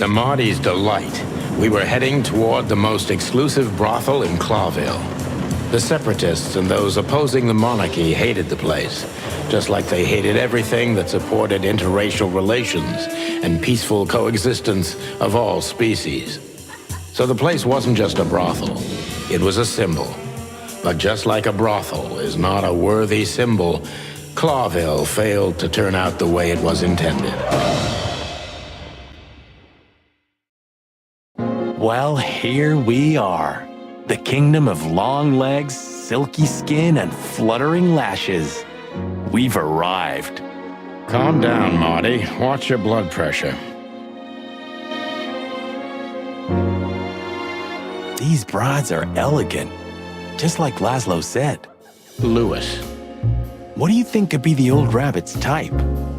To Marty's delight, we were heading toward the most exclusive brothel in Clawville. The separatists and those opposing the monarchy hated the place, just like they hated everything that supported interracial relations and peaceful coexistence of all species. So the place wasn't just a brothel, it was a symbol. But just like a brothel is not a worthy symbol, Clawville failed to turn out the way it was intended. Well, here we are. The kingdom of long legs, silky skin, and fluttering lashes. We've arrived. Calm down, Marty. Watch your blood pressure. These brides are elegant, just like Laszlo said. Lewis. What do you think could be the old rabbit's type?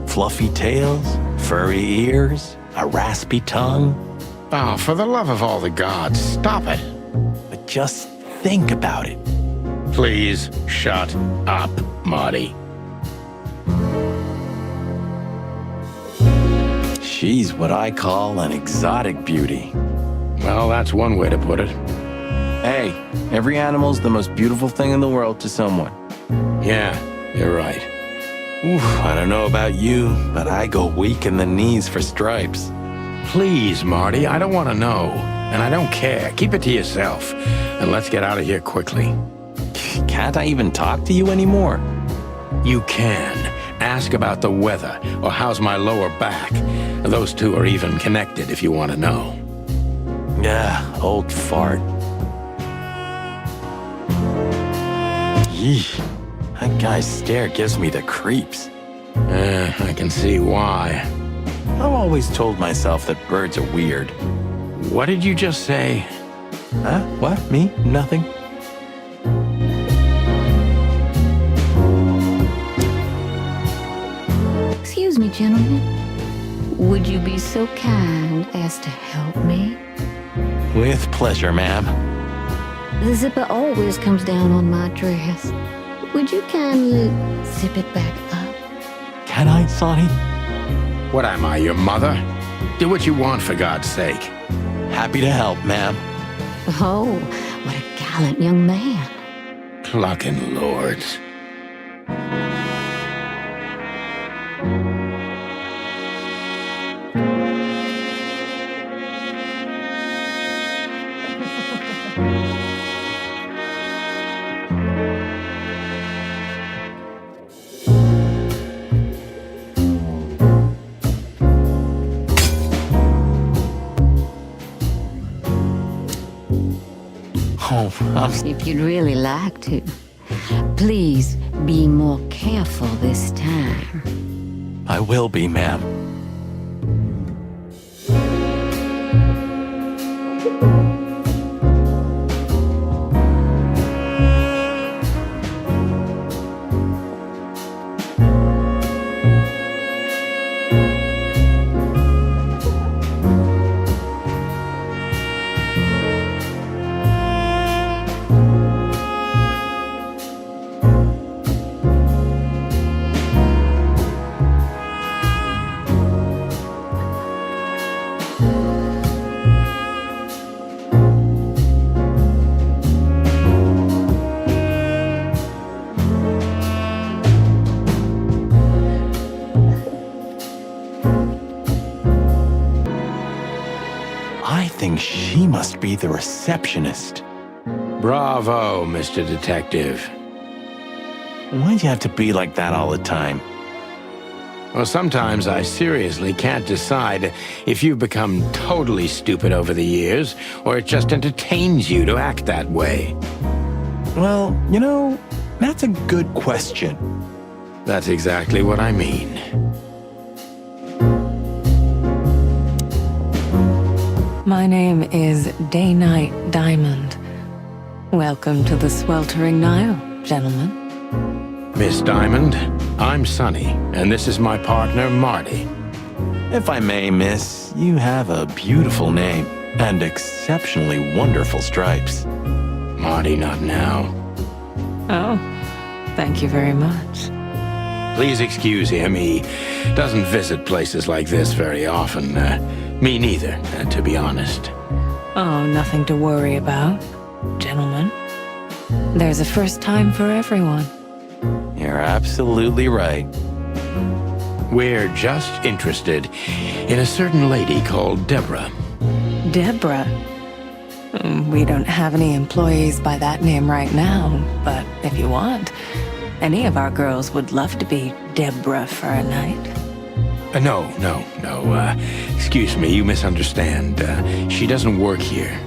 Fluffy tails, furry ears, a raspy tongue? Oh, for the love of all the gods, stop it. But just think about it. Please shut up, Marty. She's what I call an exotic beauty. Well, that's one way to put it. Hey, every animal's the most beautiful thing in the world to someone. Yeah, you're right. Oof, I don't know about you, but I go weak in the knees for stripes. Please, Marty, I don't want to know. And I don't care. Keep it to yourself. And let's get out of here quickly. Can't I even talk to you anymore? You can. Ask about the weather, or how's my lower back. Those two are even connected if you want to know. Yeah, old fart. Yeesh, that guy's stare gives me the creeps. I can see why. I've always told myself that birds are weird. What did you just say? Huh? What? Me? Nothing. Excuse me, gentlemen. Would you be so kind as to help me? With pleasure, ma'am. The zipper always comes down on my dress. Would you kindly zip it back up? Can I, Sonny? What am I, your mother? Do what you want, for God's sake. Happy to help, ma'am. Oh, what a gallant young man. Clucking lords. If you'd really like to, please be more careful this time. I will be, ma'am. I think she must be the receptionist. Bravo, Mr. Detective. Why'd you have to be like that all the time? Well, sometimes I seriously can't decide if you've become totally stupid over the years, or it just entertains you to act that way. Well, you know, that's a good question. That's exactly what I mean. My name is Day-Night Diamond. Welcome to the sweltering Nile, gentlemen. Miss Diamond, I'm Sonny, and this is my partner, Marty. If I may, miss, you have a beautiful name and exceptionally wonderful stripes. Marty, not now. Oh, thank you very much. Please excuse him, he doesn't visit places like this very often. Me neither, to be honest. Oh, nothing to worry about, gentlemen. There's a first time for everyone. You're absolutely right. We're just interested in a certain lady called Deborah. Deborah. We don't have any employees by that name right now, but if you want, any of our girls would love to be Deborah for a night. No. Excuse me, you misunderstand. She doesn't work here.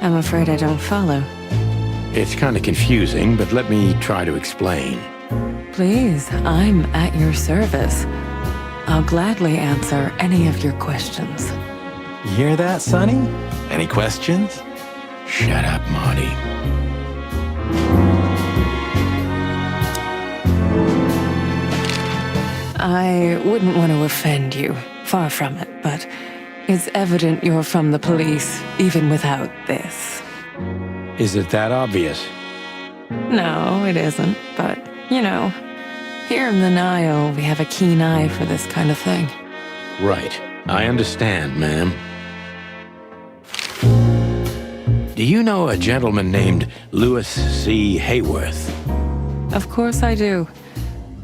I'm afraid I don't follow. It's kind of confusing, but let me try to explain. Please, I'm at your service. I'll gladly answer any of your questions. You hear that, Sonny? Any questions? Shut up, Marty. I wouldn't want to offend you, far from it, but it's evident you're from the police, even without this. Is it that obvious? No, it isn't, but, you know, here in the Nile, we have a keen eye for this kind of thing. Right. I understand, ma'am. Do you know a gentleman named Louis C. Hayworth? Of course I do.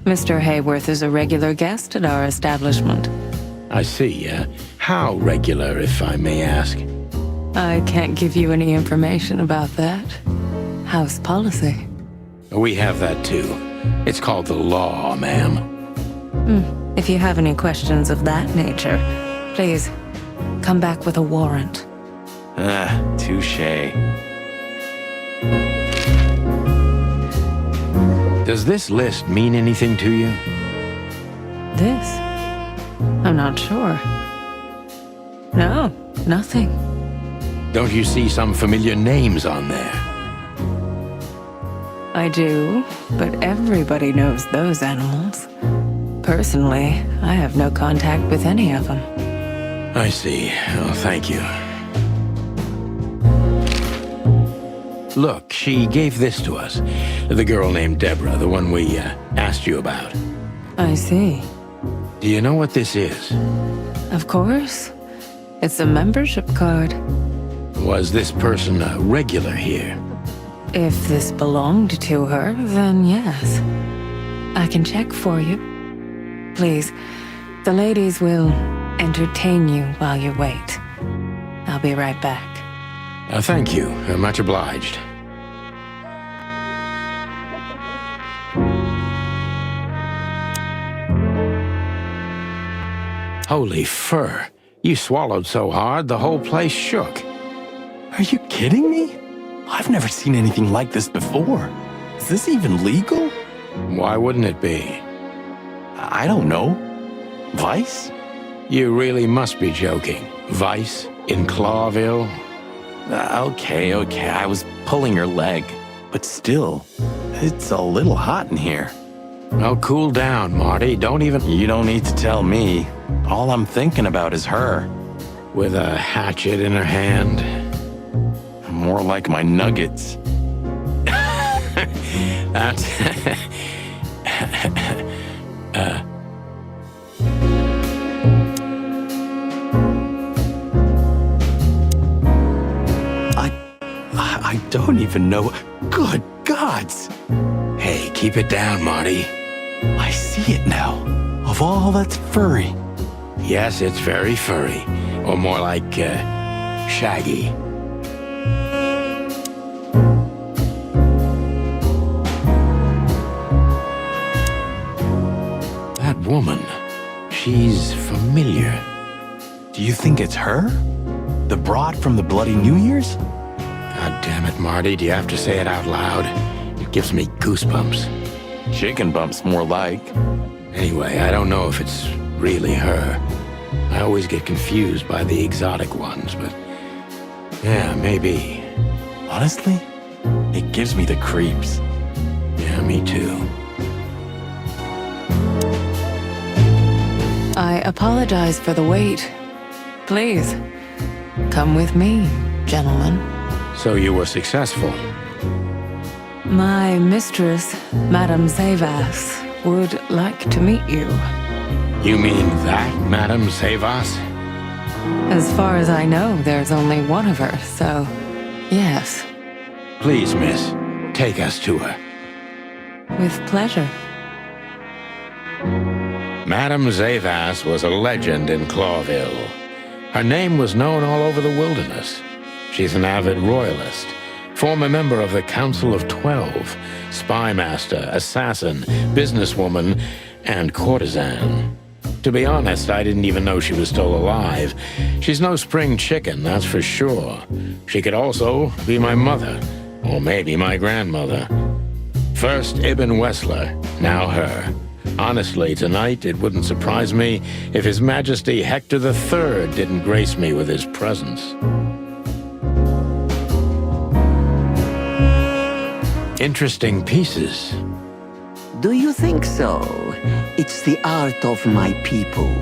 Mr. Hayworth is a regular guest at our establishment. I see. How regular, if I may ask? I can't give you any information about that. House policy. We have that too. It's called the law, ma'am. If you have any questions of that nature, please come back with a warrant. Touche. Does this list mean anything to you? This? I'm not sure. No, nothing. Don't you see some familiar names on there? I do, but everybody knows those animals. Personally, I have no contact with any of them. I see. Oh, thank you. Look, she gave this to us. The girl named Deborah, the one we asked you about. I see. Do you know what this is? Of course. It's a membership card. Was this person a regular here? If this belonged to her, then yes. I can check for you. Please, the ladies will entertain you while you wait. I'll be right back. Thank you. Much obliged. Holy fur. You swallowed so hard, the whole place shook. Are you kidding me? I've never seen anything like this before. Is this even legal? Why wouldn't it be? I don't know. Vice? You really must be joking. Vice in Clawville? Okay, I was pulling her leg. But still, it's a little hot in here. Oh, cool down, Marty. You don't need to tell me. All I'm thinking about is her. With a hatchet in her hand. More like my nuggets. That's... I don't even know. Good gods! Hey, keep it down, Marty. I see it now. Of all that's furry. Yes, it's very furry. Or more like, shaggy. That woman, she's familiar. Do you think it's her? The broad from the Bloody New Year's? God damn it, Marty, do you have to say it out loud? It gives me goosebumps. Chicken bumps, more like. Anyway, I don't know if it's really her. I always get confused by the exotic ones, but yeah, maybe. Honestly, it gives me the creeps. Yeah, me too. I apologize for the wait. Please, come with me, gentlemen. So you were successful. My mistress, Madame Zavas, would like to meet you. You mean that, Madame Savas? As far as I know, there's only one of her, so yes, Please, miss, take us to her. with pleasure. Madame Zavas was a legend in Clawville. Her name was known all over the wilderness. She's an avid royalist, former member of the Council of 12, spymaster, assassin, businesswoman, and courtesan. To be honest, I didn't even know she was still alive. She's no spring chicken, that's for sure. She could also be my mother, or maybe my grandmother. First Ibn Wessler, now her. Honestly, tonight it wouldn't surprise me if His Majesty Hector III didn't grace me with his presence. Interesting pieces. Do you think so? It's the art of my people.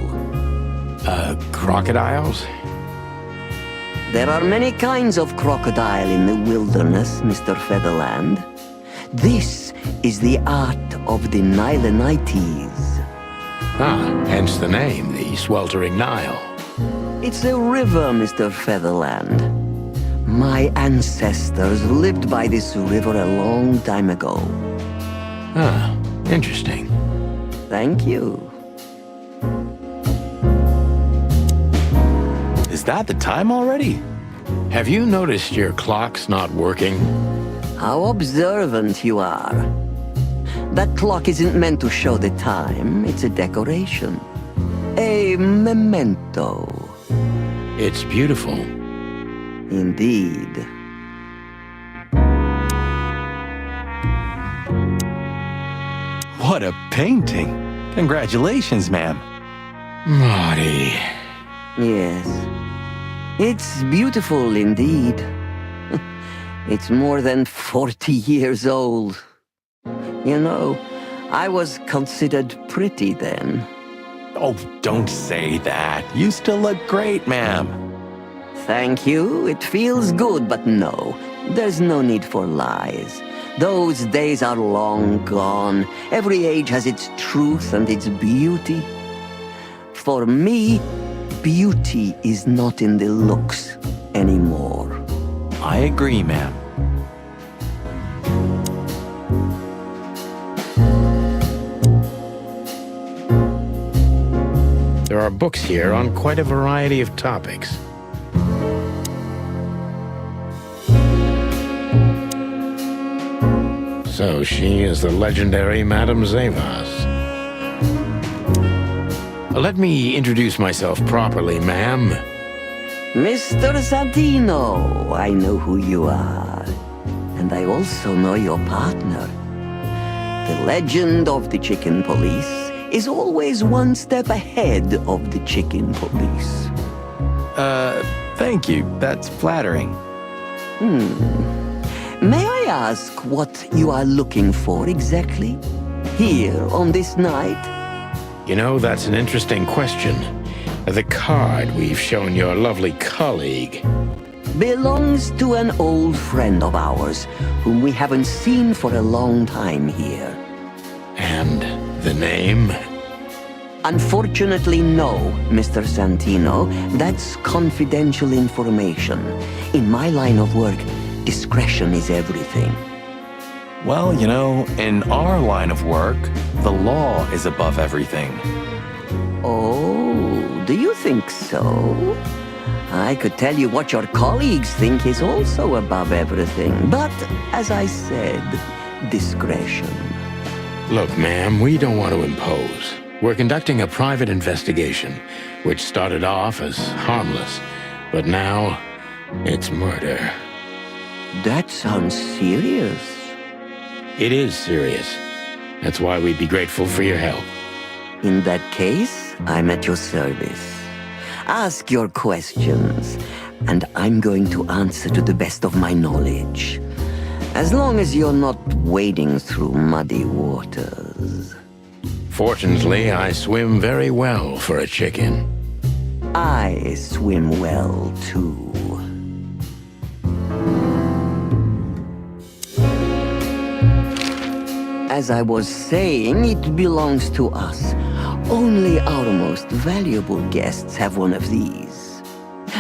Crocodiles? There are many kinds of crocodile in the wilderness, Mr. Featherland. This is the art of the Nilenites. Ah, hence the name, the sweltering Nile. It's a river, Mr. Featherland. My ancestors lived by this river a long time ago. Ah, interesting. Thank you. Is that the time already? Have you noticed your clock's not working? How observant you are. That clock isn't meant to show the time, it's a decoration. A memento. It's beautiful. Indeed. What a painting. Congratulations, ma'am. Marty. Yes. It's beautiful indeed. It's more than 40 years old. You know, I was considered pretty then. Oh, don't say that. You still look great, ma'am. Thank you. It feels good, but no. There's no need for lies. Those days are long gone. Every age has its truth and its beauty. For me, beauty is not in the looks anymore. I agree, ma'am. There are books here on quite a variety of topics. So she is the legendary Madame Zavas. Let me introduce myself properly, ma'am. Mr. Santino, I know who you are. And I also know your partner. The legend of the Chicken Police is always one step ahead of the Chicken Police. Thank you. That's flattering. May I ask what you are looking for exactly? Here on this night? You know, that's an interesting question. The card we've shown your lovely colleague. Belongs to an old friend of ours, whom we haven't seen for a long time here. And the name? Unfortunately, no, Mr. Santino. That's confidential information. In my line of work, discretion is everything. Well, you know, in our line of work, the law is above everything. Oh, do you think so? I could tell you what your colleagues think is also above everything. But, as I said, discretion. Look, ma'am, we don't want to impose. We're conducting a private investigation, which started off as harmless, but now it's murder. That sounds serious. It is serious. That's why we'd be grateful for your help. In that case, I'm at your service. Ask your questions, and I'm going to answer to the best of my knowledge. As long as you're not wading through muddy waters. Fortunately, I swim very well for a chicken. I swim well, too. As I was saying, it belongs to us. Only our most valuable guests have one of these.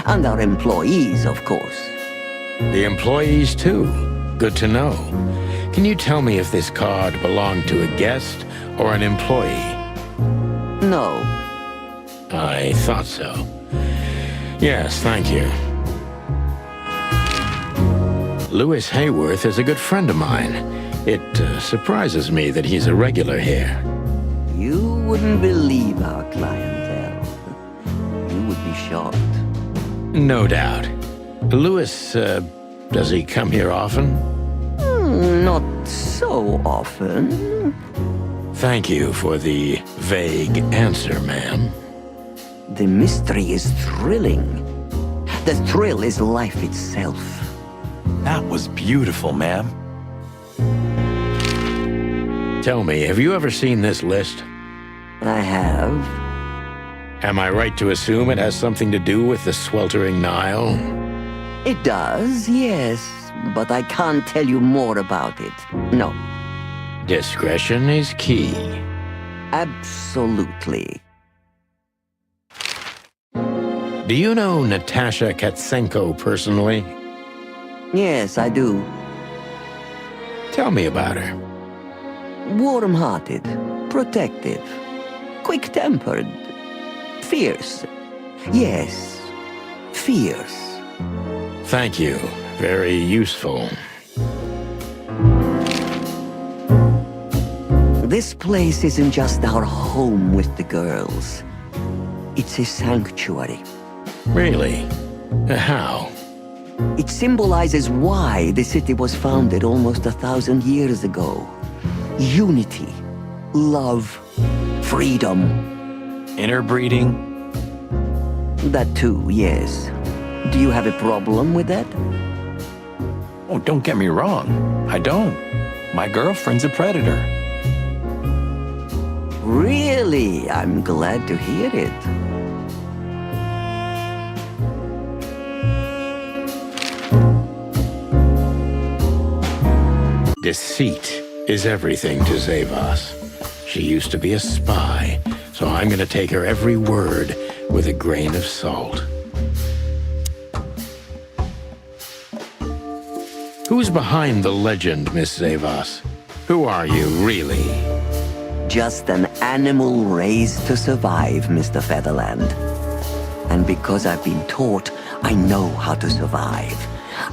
And our employees, of course. The employees, too. Good to know. Can you tell me if this card belonged to a guest or an employee? No. I thought so. Yes, thank you. Louis Hayworth is a good friend of mine. It surprises me that he's a regular here. You wouldn't believe our clientele. You would be shocked. No doubt. Louis, does he come here often? Not so often. Thank you for the vague answer, ma'am. The mystery is thrilling. The thrill is life itself. That was beautiful, ma'am. Tell me, have you ever seen this list? I have. Am I right to assume it has something to do with the sweltering Nile? It does, yes, but I can't tell you more about it. No. Discretion is key. Absolutely. Do you know Natasha Katsenko personally? Yes, I do. Tell me about her. Warm-hearted, protective, quick-tempered, fierce. Yes, fierce. Thank you. Very useful. This place isn't just our home with the girls. It's a sanctuary. Really? How? It symbolizes why the city was founded almost 1,000 years ago. Unity, love, freedom. Interbreeding? That too, yes. Do you have a problem with that? Oh, don't get me wrong. I don't. My girlfriend's a predator. Really? I'm glad to hear it. Deceit is everything to Zavas. She used to be a spy, so I'm gonna take her every word with a grain of salt. Who's behind the legend, Miss Zavas? Who are you, really? Just an animal raised to survive, Mr. Featherland. And because I've been taught, I know how to survive.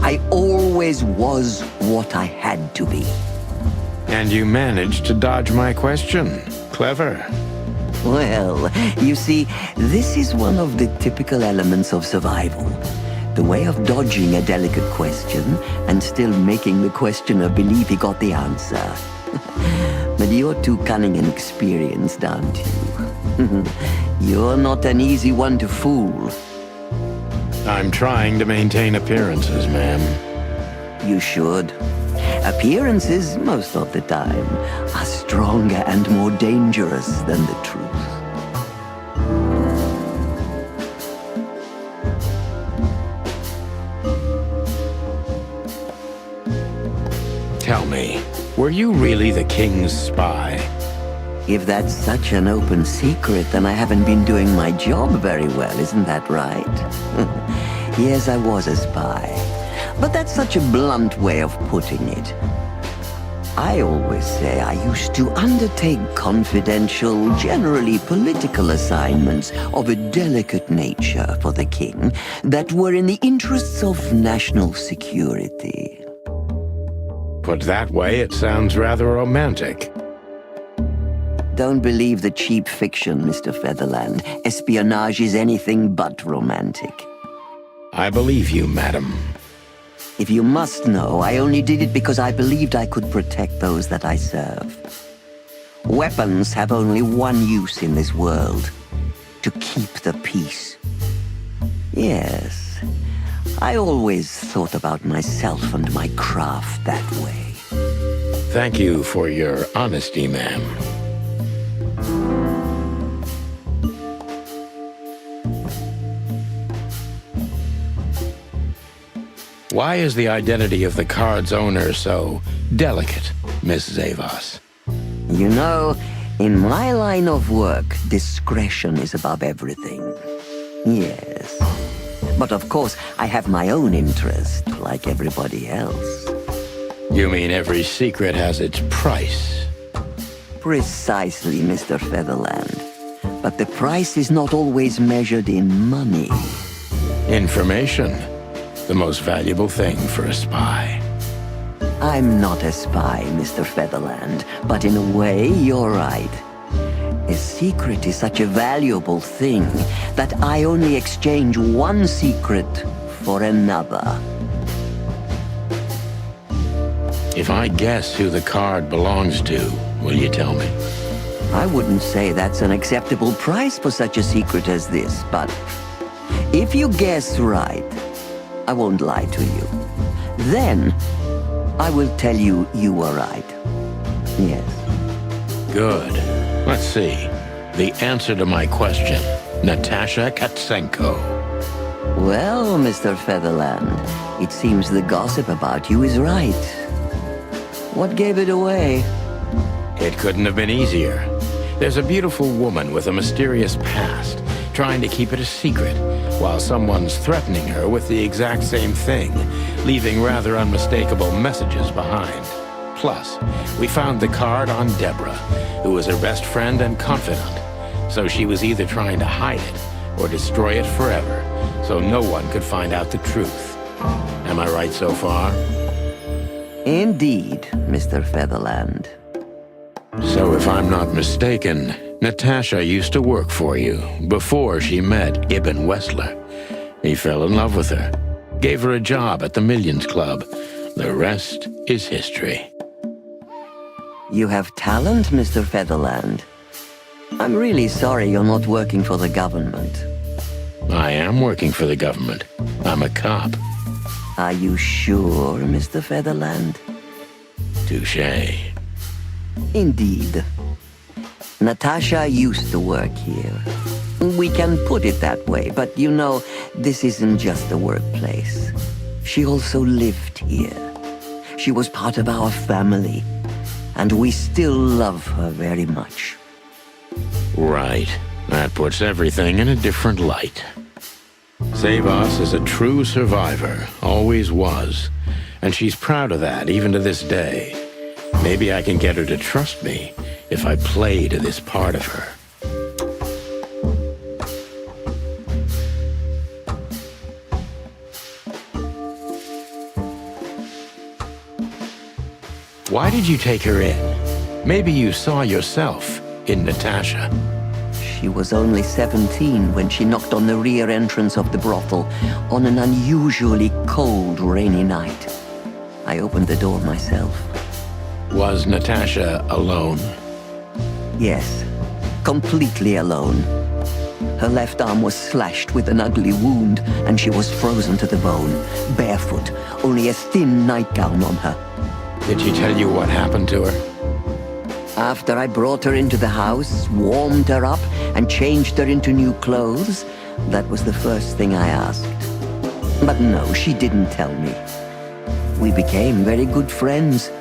I always was what I had to be. And you managed to dodge my question. Clever. Well, you see, this is one of the typical elements of survival. The way of dodging a delicate question and still making the questioner believe he got the answer. But you're too cunning and experienced, aren't you? You're not an easy one to fool. I'm trying to maintain appearances, ma'am. You should. Appearances, most of the time, are stronger and more dangerous than the truth. Tell me, were you really the king's spy? If that's such an open secret, then I haven't been doing my job very well, isn't that right? Yes, I was a spy. But that's such a blunt way of putting it. I always say I used to undertake confidential, generally political assignments of a delicate nature for the king that were in the interests of national security. Put that way, it sounds rather romantic. Don't believe the cheap fiction, Mr. Featherland. Espionage is anything but romantic. I believe you, madam. If you must know, I only did it because I believed I could protect those that I serve. Weapons have only one use in this world: to keep the peace. Yes, I always thought about myself and my craft that way. Thank you for your honesty, ma'am. Why is the identity of the card's owner so delicate, Miss Zavas? You know, in my line of work, discretion is above everything. Yes. But of course, I have my own interest, like everybody else. You mean every secret has its price? Precisely, Mr. Featherland. But the price is not always measured in money. Information. The most valuable thing for a spy. I'm not a spy, Mr. Featherland, but in a way, you're right. A secret is such a valuable thing that I only exchange one secret for another. If I guess who the card belongs to, will you tell me? I wouldn't say that's an acceptable price for such a secret as this, but if you guess right, I won't lie to you. Then, I will tell you you were right. Yes. Good. Let's see. The answer to my question. Natasha Katsenko. Well, Mr. Featherland, it seems the gossip about you is right. What gave it away? It couldn't have been easier. There's a beautiful woman with a mysterious past, trying to keep it a secret, while someone's threatening her with the exact same thing, leaving rather unmistakable messages behind. Plus, we found the card on Deborah, who was her best friend and confidant, so she was either trying to hide it or destroy it forever, so no one could find out the truth. Am I right so far? Indeed, Mr. Featherland. So if I'm not mistaken, Natasha used to work for you before she met Ibn Wessler. He fell in love with her, gave her a job at the Millions Club. The rest is history. You have talent, Mr. Featherland. I'm really sorry you're not working for the government. I am working for the government. I'm a cop. Are you sure, Mr. Featherland? Touché. Indeed. Natasha used to work here. We can put it that way, but you know, this isn't just a workplace. She also lived here. She was part of our family, and we still love her very much. Right. That puts everything in a different light. Savas is a true survivor, always was, and she's proud of that even to this day. Maybe I can get her to trust me if I play to this part of her. Why did you take her in? Maybe you saw yourself in Natasha. She was only 17 when she knocked on the rear entrance of the brothel on an unusually cold, rainy night. I opened the door myself. Was Natasha alone? Yes, completely alone. Her left arm was slashed with an ugly wound, and she was frozen to the bone, barefoot, only a thin nightgown on her. Did she tell you what happened to her? After I brought her into the house, warmed her up, and changed her into new clothes, that was the first thing I asked. But no, she didn't tell me. We became very good friends,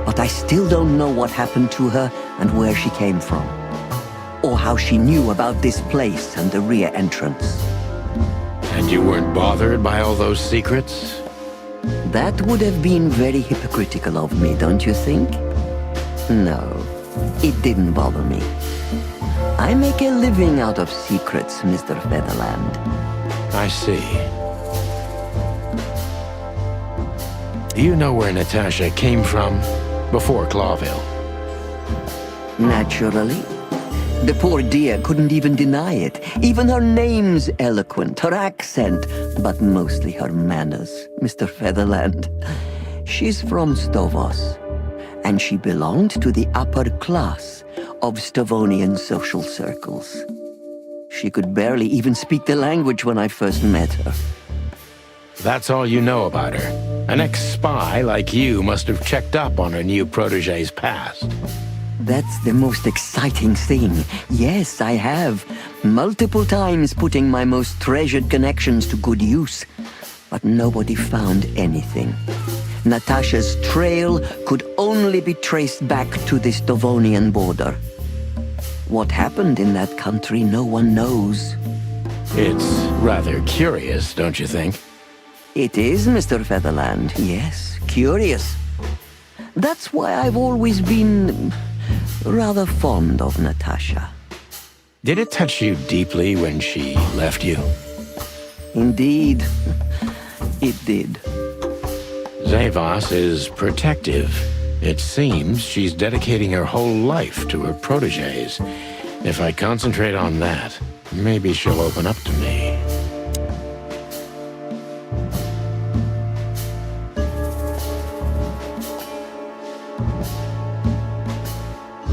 but I still don't know what happened to her and where she came from, or how she knew about this place and the rear entrance. And you weren't bothered by all those secrets? That would have been very hypocritical of me, don't you think? No, it didn't bother me. I make a living out of secrets, Mr. Featherland. I see. Do you know where Natasha came from before Clawville? Naturally. The poor dear couldn't even deny it. Even her name's eloquent, her accent, but mostly her manners, Mr. Featherland. She's from Stovos, and she belonged to the upper class of Stovonian social circles. She could barely even speak the language when I first met her. That's all you know about her. An ex-spy like you must have checked up on her new protege's past. That's the most exciting thing. Yes, I have. Multiple times putting my most treasured connections to good use. But nobody found anything. Natasha's trail could only be traced back to the Stovonian border. What happened in that country, no one knows. It's rather curious, don't you think? It is, Mr. Featherland. Yes, curious. That's why I've always been rather fond of Natasha. Did it touch you deeply when she left you? Indeed, it did. Zavos is protective. It seems she's dedicating her whole life to her protégés. If I concentrate on that, maybe she'll open up to me.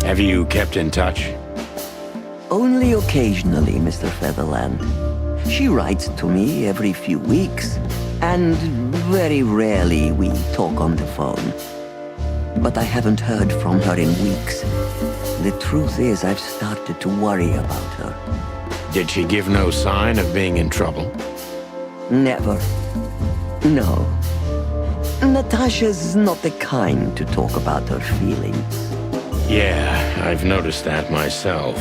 Have you kept in touch? Only occasionally, Mr. Featherland. She writes to me every few weeks, and very rarely we talk on the phone. But I haven't heard from her in weeks. The truth is, I've started to worry about her. Did she give no sign of being in trouble? Never. No. Natasha's not the kind to talk about her feelings. Yeah, I've noticed that myself.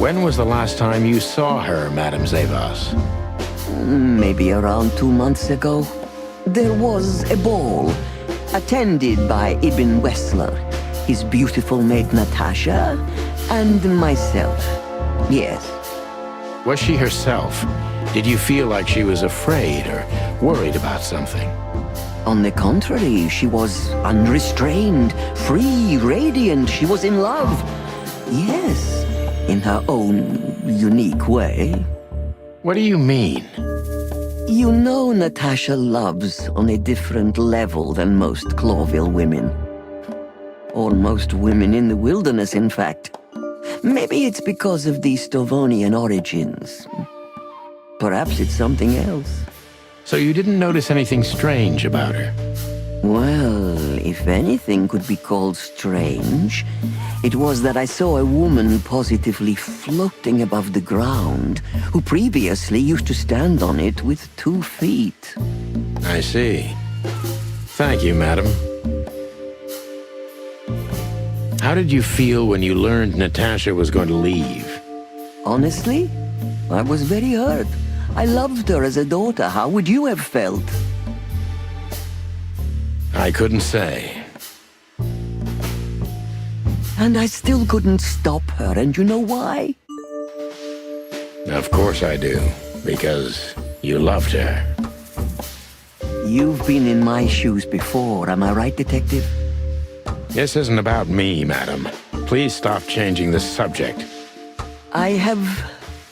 When was the last time you saw her, Madame Zavos? Maybe around 2 months ago. There was a ball, attended by Ibn Wessler, his beautiful maid Natasha, and myself. Yes. Was she herself? Did you feel like she was afraid or worried about something? On the contrary, she was unrestrained, free, radiant. She was in love. Yes, in her own unique way. What do you mean? You know Natasha loves on a different level than most Clawville women. Or most women in the wilderness, in fact. Maybe it's because of the Stovonian origins. Perhaps it's something else. So you didn't notice anything strange about her? Well, if anything could be called strange, it was that I saw a woman positively floating above the ground, who previously used to stand on it with 2 feet. I see. Thank you, madam. How did you feel when you learned Natasha was going to leave? Honestly, I was very hurt. I loved her as a daughter. How would you have felt? I couldn't say. And I still couldn't stop her, and you know why? Of course I do, because you loved her. You've been in my shoes before, am I right, Detective? This isn't about me, madam. Please stop changing the subject. I have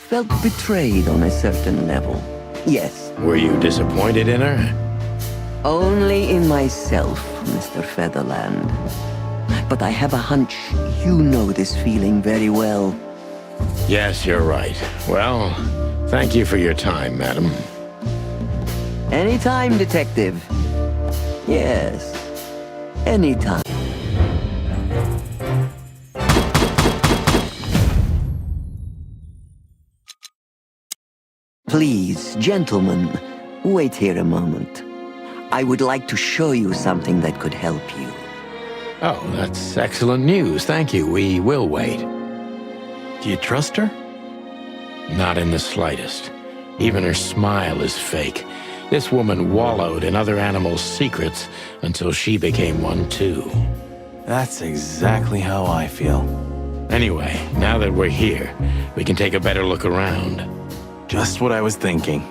felt betrayed on a certain level. Yes. Were you disappointed in her? Only in myself, Mr. Featherland. But I have a hunch you know this feeling very well. Yes, you're right. Well, thank you for your time, madam. Anytime, Detective. Yes, anytime. Please, gentlemen, wait here a moment. I would like to show you something that could help you. Oh, that's excellent news. Thank you. We will wait. Do you trust her? Not in the slightest. Even her smile is fake. This woman wallowed in other animals' secrets until she became one too. That's exactly how I feel. Anyway, now that we're here, we can take a better look around. Just what I was thinking.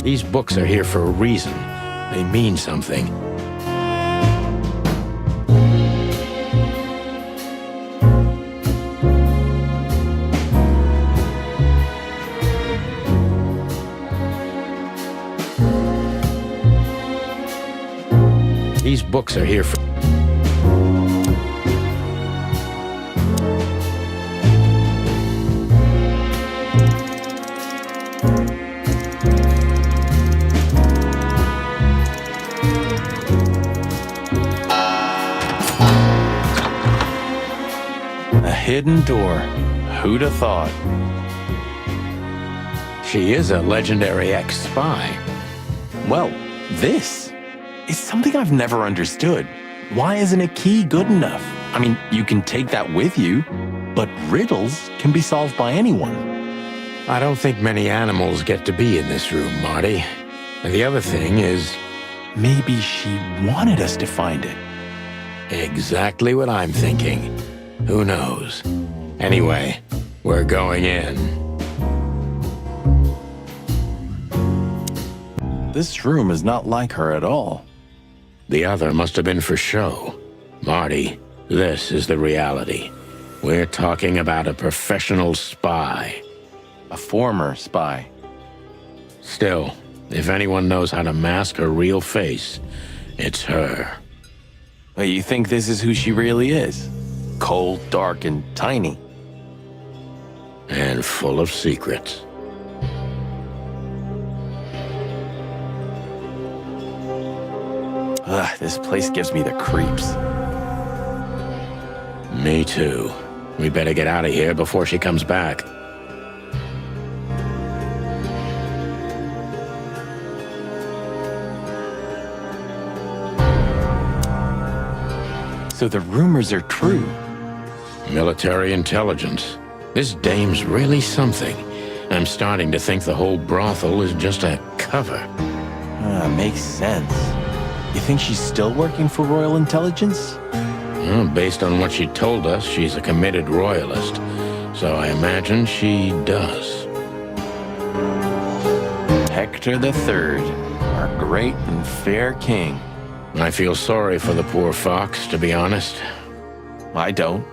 These books are here for a reason. They mean something. these books are here for... A hidden door. Who'd have thought? She is a legendary ex-spy. Well, this is something I've never understood. Why isn't a key good enough? I mean, you can take that with you, but riddles can be solved by anyone. I don't think many animals get to be in this room, Marty. And the other thing is... Maybe she wanted us to find it. exactly what I'm thinking. Who knows? Anyway, we're going in. This room is not like her at all. The other must have been for show. Marty, this is the reality. We're talking about a professional spy. A former spy. Still, if anyone knows how to mask her real face, it's her. But you think this is who she really is? Cold, dark, and tiny. And full of secrets. Ugh, this place gives me the creeps. Me too. We better get out of here before she comes back. So the rumors are true. Military intelligence. This dame's really something. I'm starting to think the whole brothel is just a cover. Makes sense. You think she's still working for Royal Intelligence? Well, based on what she told us, she's a committed royalist. So I imagine she does. Hector III, our great and fair king. I feel sorry for the poor fox, to be honest. I don't.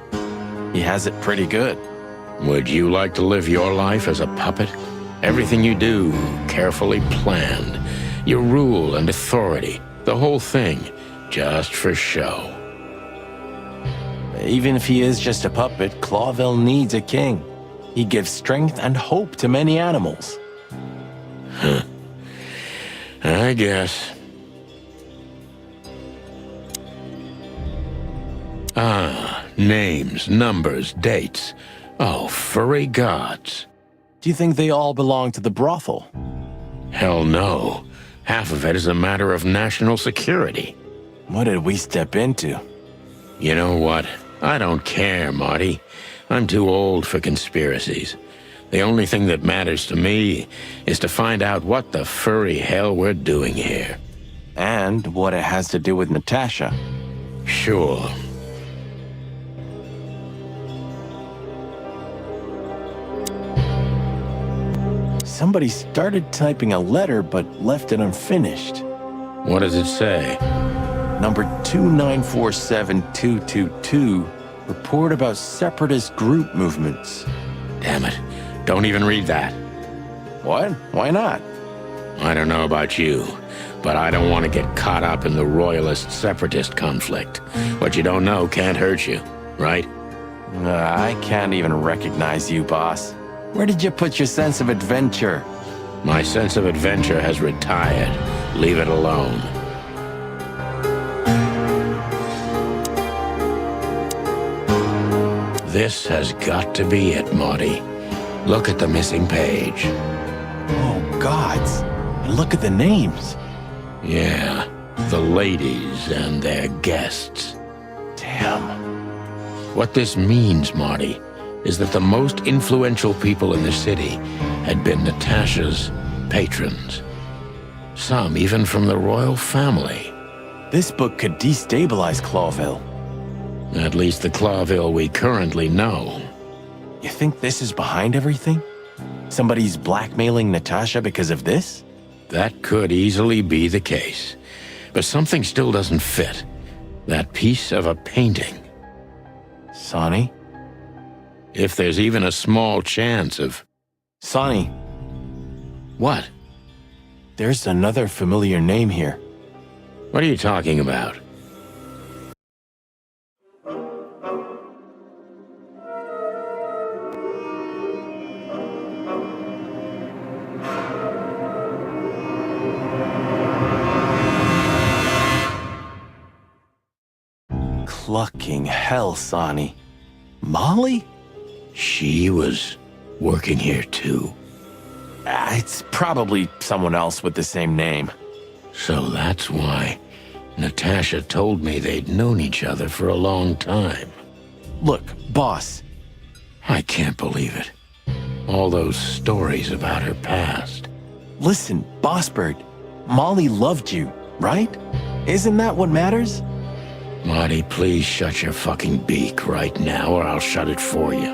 He has it pretty good. Would you like to live your life as a puppet? Everything you do, carefully planned. Your rule and authority, the whole thing, just for show. Even if he is just a puppet, Clawville needs a king. He gives strength and hope to many animals. I guess. Names, numbers, dates. Oh, furry gods. Do you think they all belong to the brothel? Hell no. Half of it is a matter of national security. What did we step into? You know what? I don't care, Marty. I'm too old for conspiracies. The only thing that matters to me is to find out what the furry hell we're doing here. And what it has to do with Natasha. Sure. Somebody started typing a letter but left it unfinished. What does it say? Number 2947222, report about separatist group movements. Damn it. Don't even read that. What? Why not? I don't know about you, but I don't want to get caught up in the royalist-separatist conflict. What you don't know can't hurt you, right? I can't even recognize you, boss. Where did you put your sense of adventure? My sense of adventure has retired. Leave it alone. This has got to be it, Marty. Look at the missing page. Oh, gods. And look at the names. Yeah, the ladies and their guests. Damn. What this means, Marty, is that the most influential people in the city had been Natasha's patrons. Some even from the royal family. This book could destabilize Clawville. At least the Clawville we currently know. You think this is behind everything? Somebody's blackmailing Natasha because of this? That could easily be the case. But something still doesn't fit. That piece of a painting. Sonny? If there's even a small chance of... Sonny, What? there's another familiar name here. What are you talking about? Clucking hell, Sonny. Molly? She was working here too. It's probably someone else with the same name. So that's why Natasha told me they'd known each other for a long time. Look, boss. I can't believe it. All those stories about her past. Listen, Boss Bird. Molly loved you, right? Isn't that what matters? Marty, please shut your fucking beak right now or I'll shut it for you.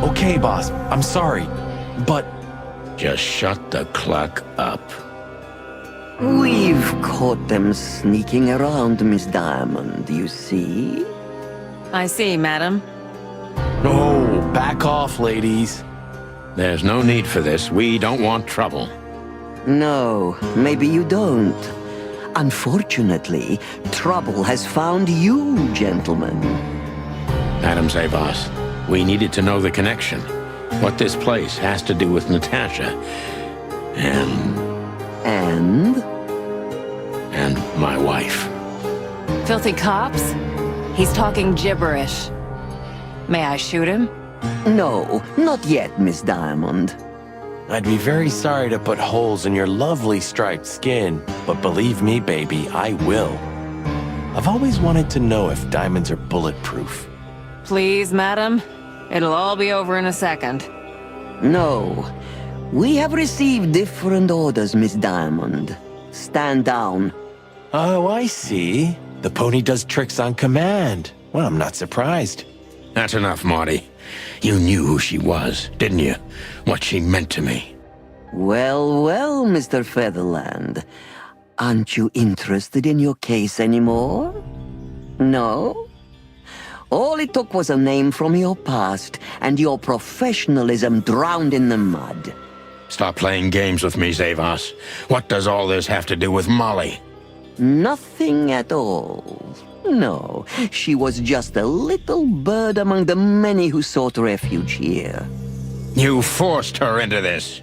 Okay, boss. I'm sorry. But Just shut the cluck up. We've caught them sneaking around, Miss Diamond, you see? I see, madam. no, back off, ladies. There's no need for this. We don't want trouble. No, maybe you don't. Unfortunately, trouble has found you, gentlemen. Madam Zavos, we needed to know the connection. What this place has to do with Natasha. And? And my wife. Filthy cops? He's talking gibberish. May I shoot him? No, not yet, Miss Diamond. I'd be very sorry to put holes in your lovely striped skin, but believe me, baby, I will. I've always wanted to know if diamonds are bulletproof. Please, madam. It'll all be over in a second. No. We have received different orders, Miss Diamond. Stand down. Oh, I see. The pony does tricks on command. Well, I'm not surprised. That's enough, Marty. You knew who she was, didn't you? What she meant to me. Well, well, Mr. Featherland. Aren't you interested in your case anymore? No? All it took was a name from your past, and your professionalism drowned in the mud. Stop playing games with me, Zavos. What does all this have to do with Molly? Nothing at all. No, she was just a little bird among the many who sought refuge here. You forced her into this.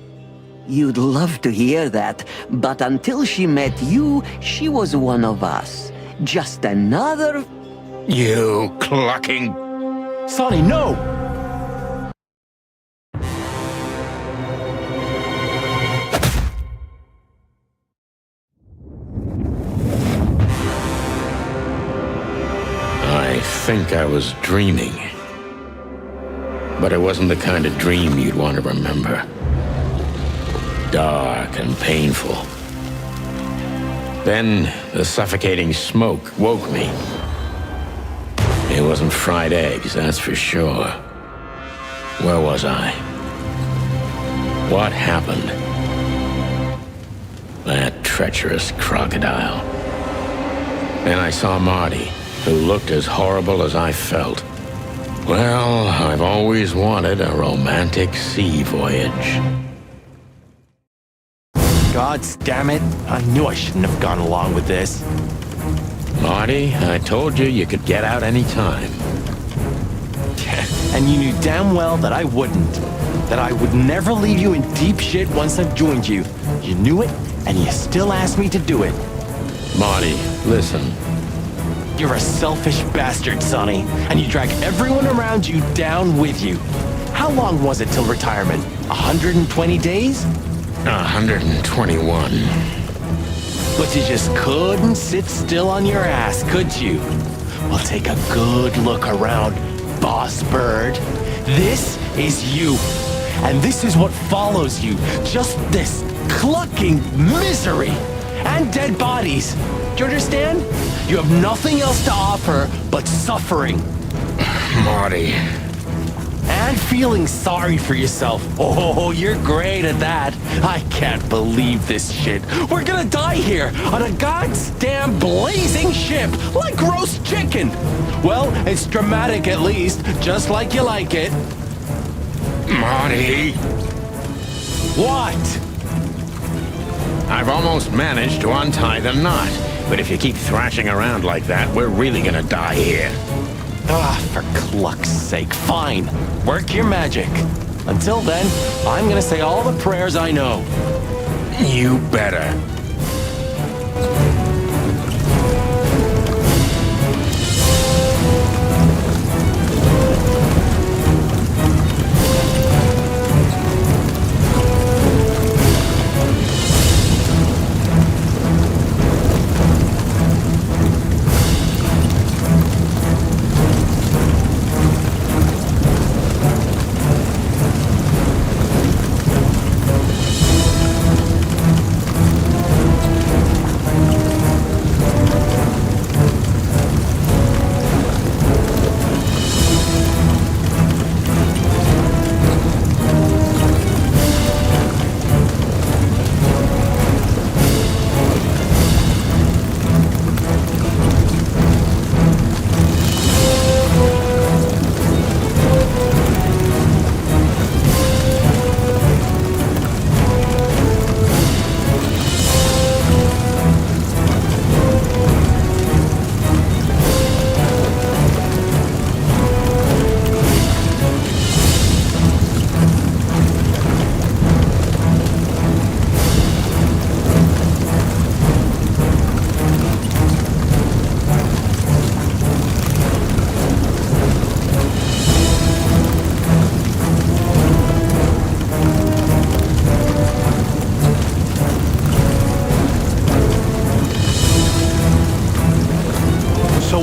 You'd love to hear that, but until she met you, she was one of us. Just another... You clucking... Sonny, no! I think I was dreaming. But it wasn't the kind of dream you'd want to remember. Dark and painful. Then the suffocating smoke woke me. It wasn't fried eggs, that's for sure. Where was I? What happened? That treacherous crocodile. Then I saw Marty, who looked as horrible as I felt. Well, I've always wanted a romantic sea voyage. God damn it. I knew I shouldn't have gone along with this. Marty, I told you could get out any time. And you knew damn well that I wouldn't. That I would never leave you in deep shit once I've joined you. You knew it, and you still asked me to do it. Marty, listen. You're a selfish bastard, Sonny, and you drag everyone around you down with you. How long was it till retirement? 120 days? 121. But you just couldn't sit still on your ass, could you? Well, take a good look around, Boss Bird. This is you. And this is what follows you. Just this clucking misery. And dead bodies. Do you understand? You have nothing else to offer but suffering. Marty. And feeling sorry for yourself. Oh, you're great at that. I can't believe this shit. We're gonna die here on a goddamn blazing ship like roast chicken. Well, it's dramatic at least, just like you like it. Marty. What? I've almost managed to untie the knot. But if you keep thrashing around like that, we're really gonna die here. Ah, for cluck's sake, fine. Work your magic. Until then, I'm gonna say all the prayers I know. You better.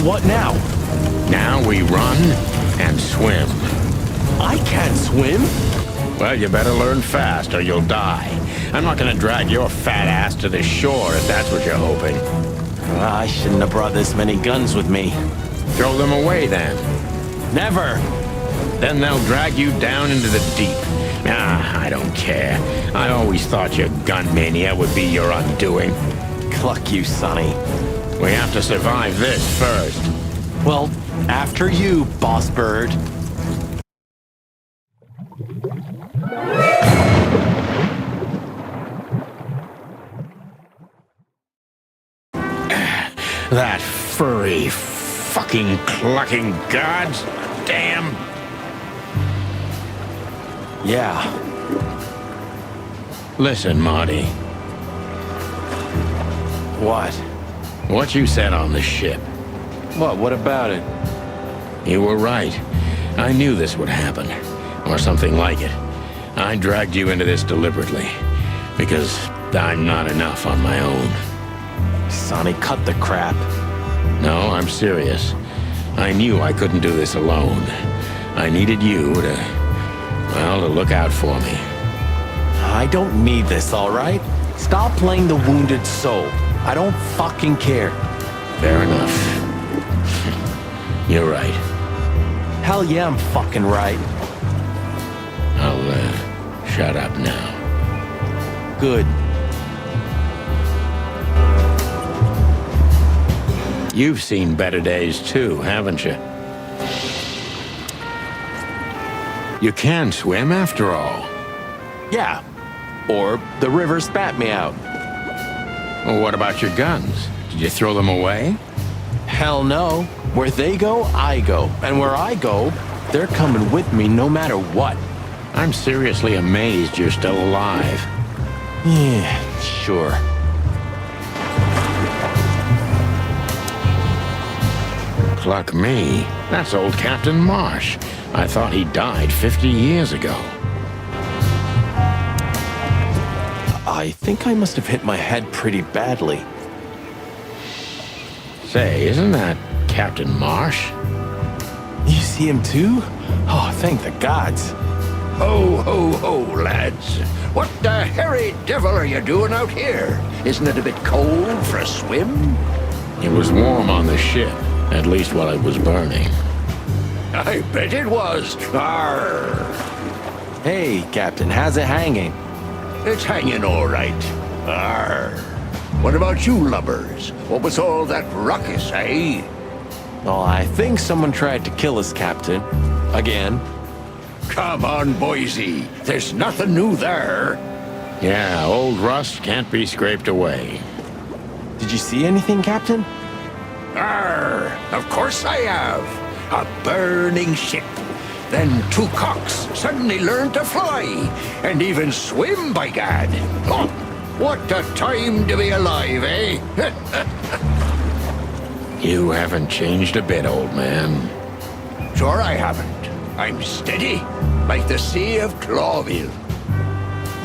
what now? Now we run and swim. I can't swim. Well, you better learn fast or you'll die. I'm not gonna drag your fat ass to the shore if that's what you're hoping. I shouldn't have brought this many guns with me. Throw them away then. Never. Then they'll drag you down into the deep. Ah, I don't care. I always thought your gun mania would be your undoing. Cluck you, Sonny. We have to survive this first. Well, after you, boss bird. That furry, fucking clucking gods. Damn. Yeah. Listen, Marty. What? What you said on the ship. What about it? You were right. I knew this would happen. Or something like it. I dragged you into this deliberately. Because I'm not enough on my own. Sonny, cut the crap. No, I'm serious. I knew I couldn't do this alone. I needed you to look out for me. I don't need this, all right? Stop playing the wounded soul. I don't fucking care. Fair enough. You're right. Hell yeah, I'm fucking right. I'll, shut up now. Good. You've seen better days too, haven't you? You can swim after all. Yeah. Or the river spat me out. Well, what about your guns? Did you throw them away? Hell no. Where they go, I go. And where I go, they're coming with me no matter what. I'm seriously amazed you're still alive. Yeah, sure. Cluck me. That's old Captain Marsh. I thought he died 50 years ago. I think I must have hit my head pretty badly. Say, isn't that Captain Marsh? You see him too? Oh, thank the gods. Ho, ho, ho, lads. What the hairy devil are you doing out here? Isn't it a bit cold for a swim? It was warm on the ship, at least while it was burning. I bet it was. Arr. Hey, Captain, how's it hanging? It's hanging all right. Arr. What about you lubbers? What was all that ruckus, eh? Oh, I think someone tried to kill us, Captain. Again. Come on, Boise. There's nothing new there. Yeah, old rust can't be scraped away. Did you see anything, Captain? Arr. Of course I have. A burning ship. Then two cocks suddenly learned to fly, and even swim, by gad. Oh, what a time to be alive, eh? You haven't changed a bit, old man. Sure I haven't. I'm steady, like the Sea of Clawville.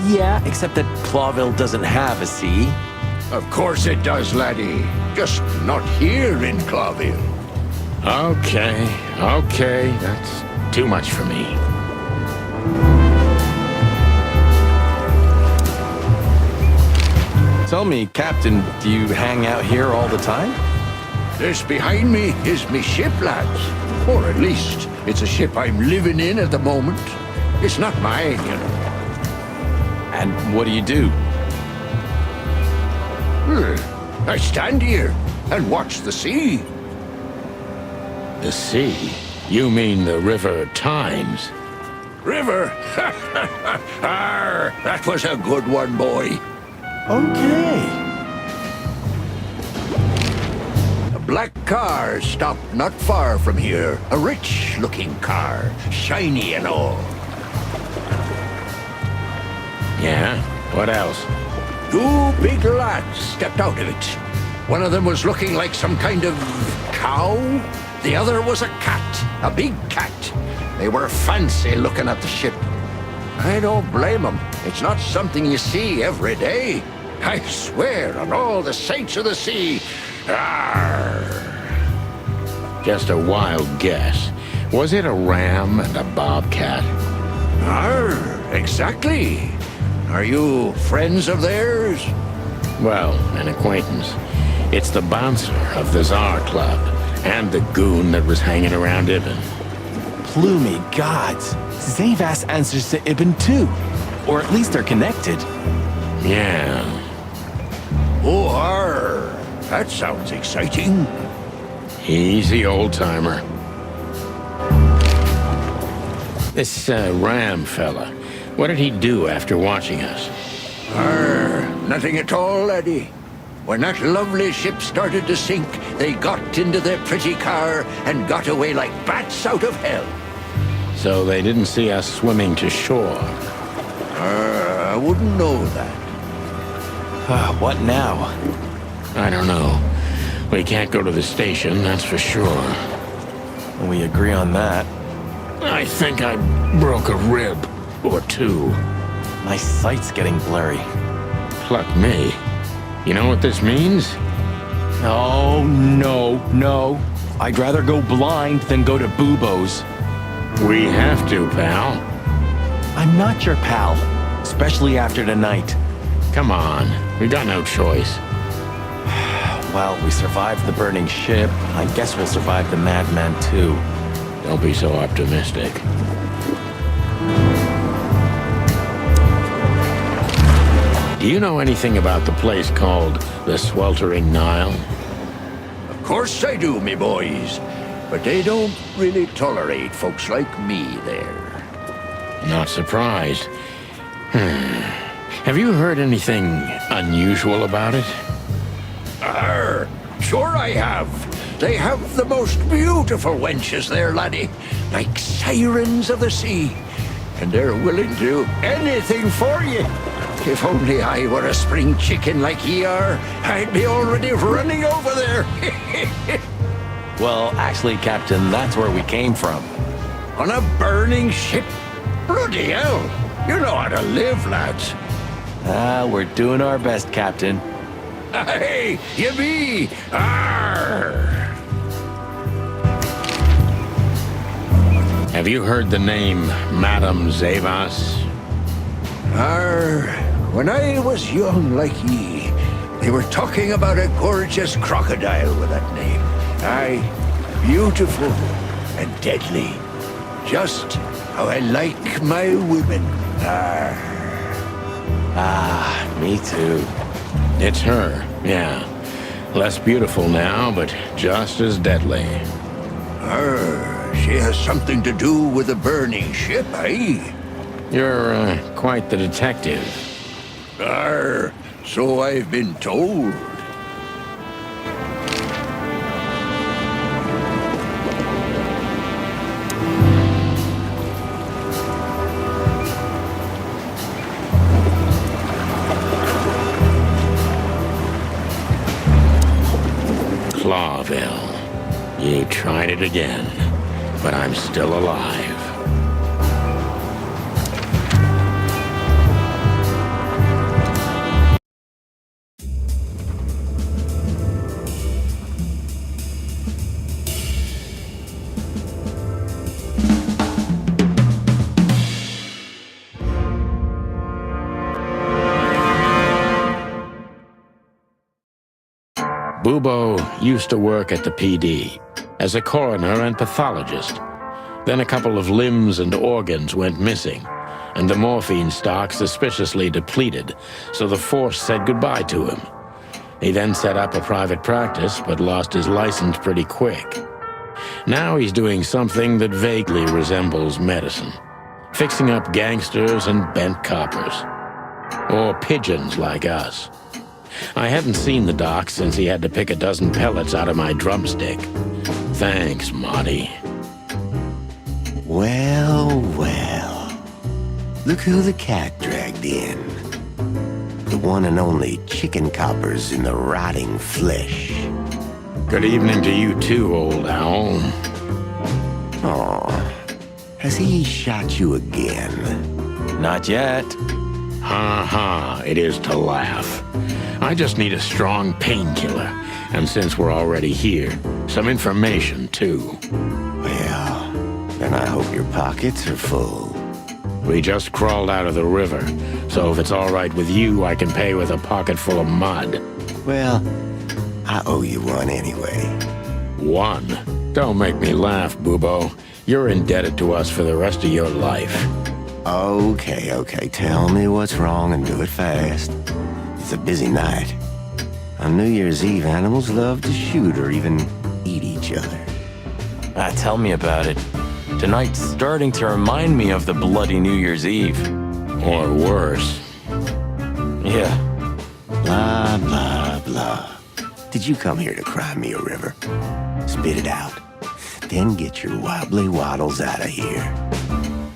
Yeah, except that Clawville doesn't have a sea. Of course it does, laddie. Just not here in Clawville. Okay, that's too much for me. Tell me, Captain, do you hang out here all the time? This behind me is me ship, lads. Or at least, it's a ship I'm living in at the moment. It's not mine, you know. And what do you do? I stand here and watch the sea. The sea? You mean the River Times? River? Arr, that was a good one, boy. Okay. A black car stopped not far from here. A rich-looking car, shiny and all. Yeah? What else? Two big lads stepped out of it. One of them was looking like some kind of cow. The other was a cat, a big cat. They were fancy looking at the ship. I don't blame them. It's not something you see every day. I swear on all the saints of the sea. Arr. Just a wild guess. Was it a ram and a bobcat? Exactly. Are you friends of theirs? Well, an acquaintance. It's the bouncer of the Tsar Club, and the goon that was hanging around Ibn. Plumey gods. Zavas answers to Ibn too. Or at least they're connected. Yeah. Oh, that sounds exciting. Easy, old-timer. This Ram fella, what did he do after watching us? Nothing at all, laddie. When that lovely ship started to sink, they got into their pretty car and got away like bats out of hell. So they didn't see us swimming to shore. I wouldn't know that. What now? I don't know. We can't go to the station, that's for sure. We agree on that. I think I broke a rib or two. My sight's getting blurry. Pluck me. You know what this means? Oh, no. I'd rather go blind than go to Bubo's. We have to, pal. I'm not your pal, especially after tonight. Come on, we got no choice. Well, we survived the burning ship. I guess we'll survive the madman too. Don't be so optimistic. Do you know anything about the place called the Sweltering Nile? Of course I do, me boys. But they don't really tolerate folks like me there. Not surprised. Have you heard anything unusual about it? Sure I have. They have the most beautiful wenches there, laddie. Like sirens of the sea. And they're willing to do anything for you. If only I were a spring chicken like ye are, I'd be already running over there. Well, actually, Captain, that's where we came from. On a burning ship? Bloody hell. You know how to live, lads. We're doing our best, Captain. Hey, you be! Arr! Have you heard the name Madame Zavas? When I was young like ye, they were talking about a gorgeous crocodile with that name. Aye, beautiful and deadly. Just how I like my women. Me too. It's her, yeah. Less beautiful now, but just as deadly. She has something to do with the burning ship, eh? You're quite the detective. So I've been told. Clawville. You tried it again, but I'm still alive. Bubo used to work at the PD as a coroner and pathologist. Then a couple of limbs and organs went missing, and the morphine stock suspiciously depleted, so the force said goodbye to him. He then set up a private practice, but lost his license pretty quick. Now he's doing something that vaguely resembles medicine, fixing up gangsters and bent coppers. Or pigeons like us. I hadn't seen the doc since he had to pick a dozen pellets out of my drumstick. Thanks, Monty. Well. Look who the cat dragged in. The one and only chicken coppers in the rotting flesh. Good evening to you too, old owl. Aw, has he shot you again? Not yet. Ha ha, it is to laugh. I just need a strong painkiller. And since we're already here, some information, too. Well, then I hope your pockets are full. We just crawled out of the river, so if it's all right with you, I can pay with a pocket full of mud. Well, I owe you one anyway. One? Don't make me laugh, Bubo. You're indebted to us for the rest of your life. Okay, tell me what's wrong and do it fast. It's a busy night. On New Year's Eve, animals love to shoot or even eat each other. Tell me about it. Tonight's starting to remind me of the bloody New Year's Eve. Or worse. Yeah. Blah, blah, blah. Did you come here to cry me a river? Spit it out. Then get your wobbly waddles out of here.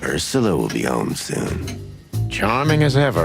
Ursula will be home soon. Charming as ever.